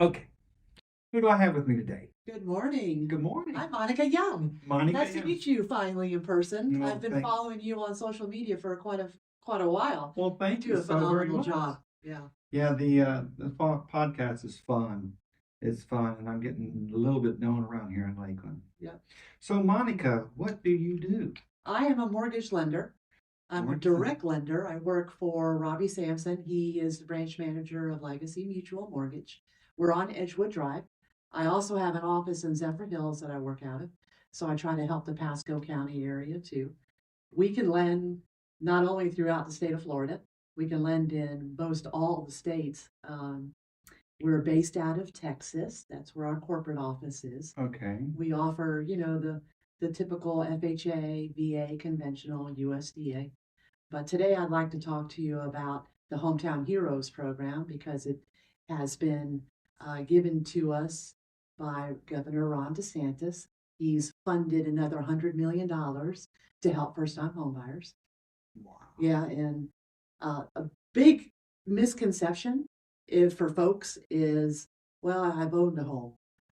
Okay. Who do I have with me today? Good morning. Good morning. I'm Monica Young. Monica Nice to Young. meet you finally in person. Well, I've been thank, following you on social media for quite a while. well, You thank do you a so very phenomenal much. job. Yeah. Yeah, the podcast is fun. It's fun, and I'm getting a little bit known around here in Lakeland. Yeah. So, Monica, what do you do? I am a mortgage lender. I'm a Mortgage lender. direct lender. I work for Robbie Sampson. He is the branch manager of Legacy Mutual Mortgage. We're on Edgewood Drive. I also have an office in Zephyr Hills that I work out of. So I try to help the Pasco County area too. We can lend not only throughout the state of Florida, we can lend in most all the states. We're based out of Texas. That's where our corporate office is. Okay. We offer, the typical FHA, VA, conventional, USDA. But today I'd like to talk to you about the Hometown Heroes program because it has been given to us by Governor Ron DeSantis. He's funded another $100 million to help first-time homebuyers. Wow. Yeah, and a big misconception for folks is, well, I've owned a home.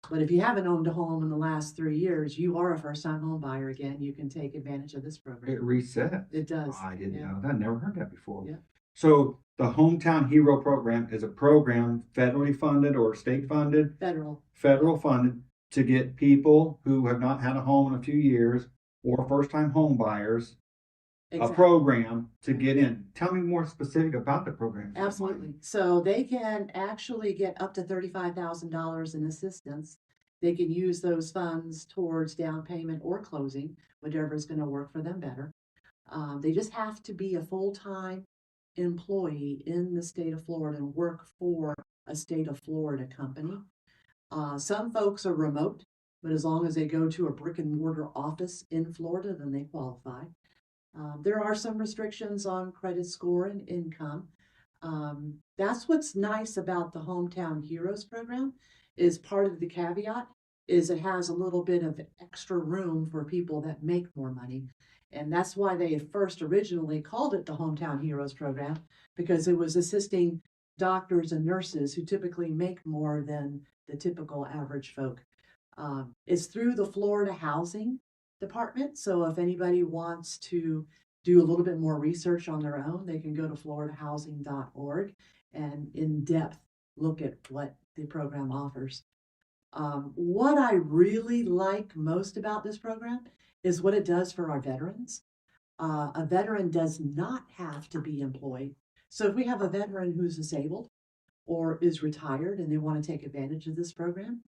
But if you haven't owned a home in the last 3 years, you are a first-time home buyer again. You can take advantage of this It program. resets. It does. I didn't Yeah. know that. Never heard that before. Yeah. So, the Hometown Hero Program is a program federally funded or state funded, Federal. federal funded to get people who have not had a home in a few years or first time home buyers a program to get in. Tell me more specific about the program. Absolutely. So they can actually get up to $35,000 in assistance. They can use those funds towards down payment or closing, whatever is going to work for them better. They just have to be a full-time employee in the state of Florida and work for a state of Florida company. Some folks are remote, but as long as they go to a brick and mortar office in Florida, then they qualify. There are some restrictions on credit score and income. That's what's nice about the Hometown Heroes program is part of the caveat is it has a little bit of extra room for people that make more money. And that's why they first originally called it the Hometown Heroes program because it was assisting doctors and nurses who typically make more than the typical average folk. It's through the Florida Housing Department. So if anybody wants to do a little bit more research on their own, they can go to floridahousing.org and in depth look at what the program offers. What I really like most about this program is what it does for our veterans. A veteran does not have to be employed. So if we have a veteran who's disabled or is retired and they want to take advantage of this program,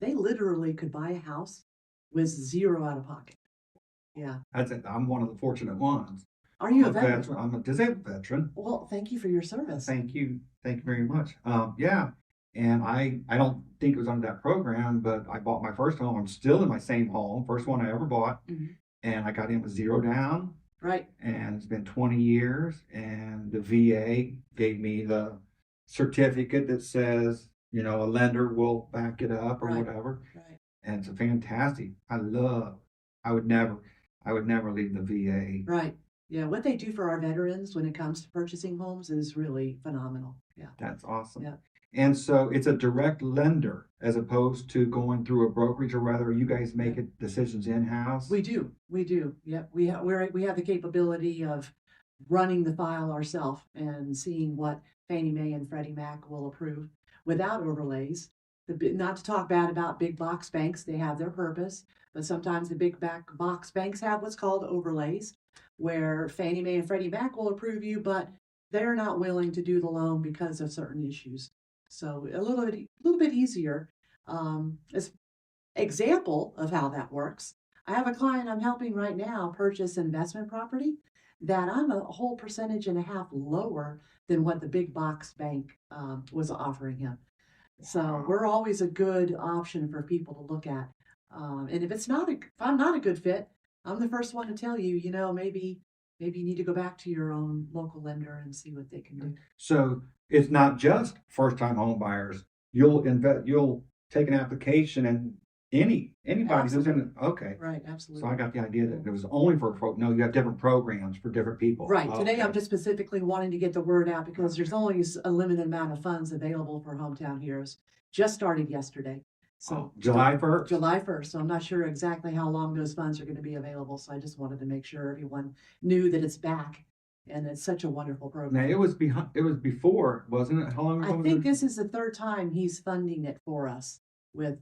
they literally could buy a house with zero out of pocket. Yeah. That's it. I'm one of the fortunate ones. Are you a veteran? I'm a disabled veteran. Well, thank you for your service. Thank you. Thank you very much. Yeah. And I don't think it was under that program, but I bought my first home. I'm still in my same home, first one I ever bought. Mhm. And I got in with zero down. Right. And it's been 20 years. And the VA gave me the certificate that says, a lender will back it up or Right. whatever. Right. And it's a fantastic. I would never leave the VA. Right. Yeah. What they do for our veterans when it comes to purchasing homes is really phenomenal. Yeah. That's awesome. Yeah. And so it's a direct lender as opposed to going through a brokerage, or rather you guys make decisions in-house? We do. Yeah. We have the capability of running the file ourselves and seeing what Fannie Mae and Freddie Mac will approve without overlays. Not to talk bad about big box banks, they have their purpose, but sometimes the big box banks have what's called overlays, where Fannie Mae and Freddie Mac will approve you, but they're not willing to do the loan because of certain issues. So a little bit easier. As example of how that works, I have a client I'm helping right now purchase investment property that I'm a whole percentage and a half lower than what the big box bank was offering him. So we're always a good option for people to look at. And if I'm not a good fit, I'm the first one to tell you, maybe you need to go back to your own local lender and see what they can do. So it's not just first-time home buyers. You'll take an application and anybody who's in it. Okay. Right, So absolutely. I got the idea that it was only for folk. No, you have different programs for different people. Right. Today, Okay. I'm just specifically wanting to get the word out because there's only a limited amount of funds available for Hometown Heroes. just started yesterday. So July 1st? July 1st. So I'm not sure exactly how long those funds are going to be available. So I just wanted to make sure everyone knew that it's back, and it's such a wonderful Now, program. it was before, wasn't it? How long ago I was think it? this is the third time he's funding it for us with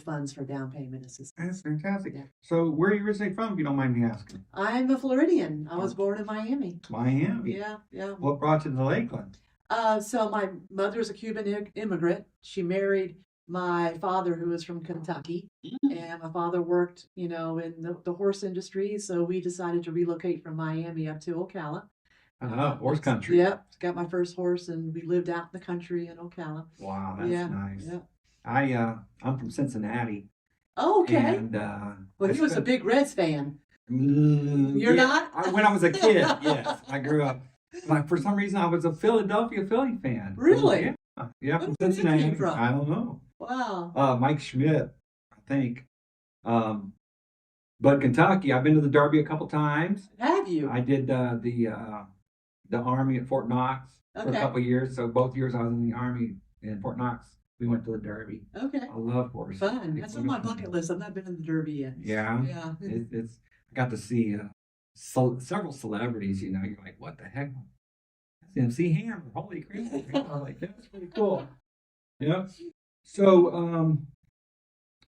funds for down payment assistance. That's fantastic. Yeah. So, where are you originally from, if you don't mind me asking? I'm a Floridian. I was born in Miami. Miami. Yeah, yeah. What brought you to Lakeland? So my mother's a Cuban immigrant. She married my father, who was from Kentucky, and my father worked, in the horse industry. So we decided to relocate from Miami up to Ocala. Horse country. Yep, got my first horse, and we lived out in the country in Ocala. Wow, that's Yeah, nice. yeah. I'm from Cincinnati. Oh, okay. And Well, he was a big Reds fan. You're not? When I was a kid, yes, I grew up. Like, for some reason, I was a Philadelphia Philly fan. Really? Yeah, Where from did that Cincinnati. come from? I don't know. Wow. Mike Schmidt, I think. But Kentucky, I've been to the Derby a couple times. Have you? I did the Army at Fort Knox for a couple years. So both years I was in the Army in Fort Knox, we went to the Derby. Okay. I love horses. Fun. That's on my bucket list. I've not been in the Derby yet. Yeah. Yeah. It's I got to see several celebrities. You're like, what the heck? MC Hammer. Holy crap! I was like, that's pretty cool. Yeah. So,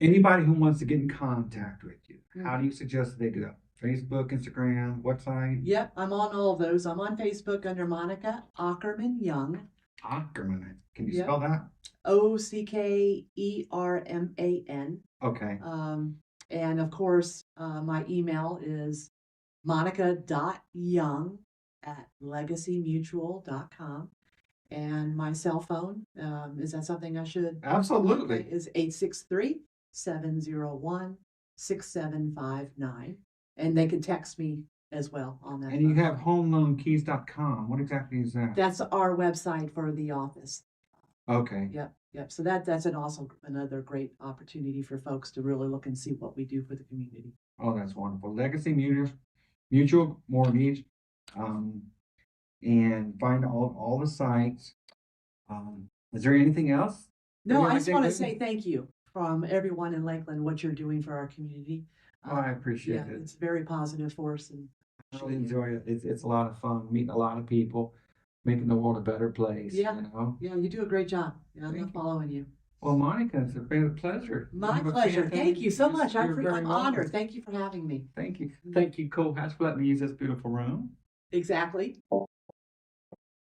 anybody who wants to get in contact with you, how do you suggest that they do that? Facebook, Instagram, website? Yep, I'm on all of those. I'm on Facebook under Monica Ackerman Young. Ackerman. Can you Yep. spell that? Ockerman. Okay. And of course, my email is monica.young@legacymutual.com. And my cell phone, is that something I should? Absolutely. Is 863-701-6759. And they can text me as well on that. And you have homeloankeys.com. What exactly is that? That's our website for the office. Okay. Yep. So that's another great opportunity for folks to really look and see what we do for the community. Oh, that's wonderful. Legacy Mutual Mortgage. And find all the sites. Is there anything else? No, I just want to say thank you from everyone in Lakeland, what you're doing for our community. Oh, I appreciate it. It's very positive for us. And I really enjoy it. It's a lot of fun, meeting a lot of people, making the world a better place. Yeah, you do a great job. Yeah, I'm following you. Well, Monica, it's been a pleasure. My pleasure. Thank you so much. I'm very honored. welcome. Thank you for having me. Thank you. Thank you, Cole Hatch, for letting me use this beautiful room. Exactly.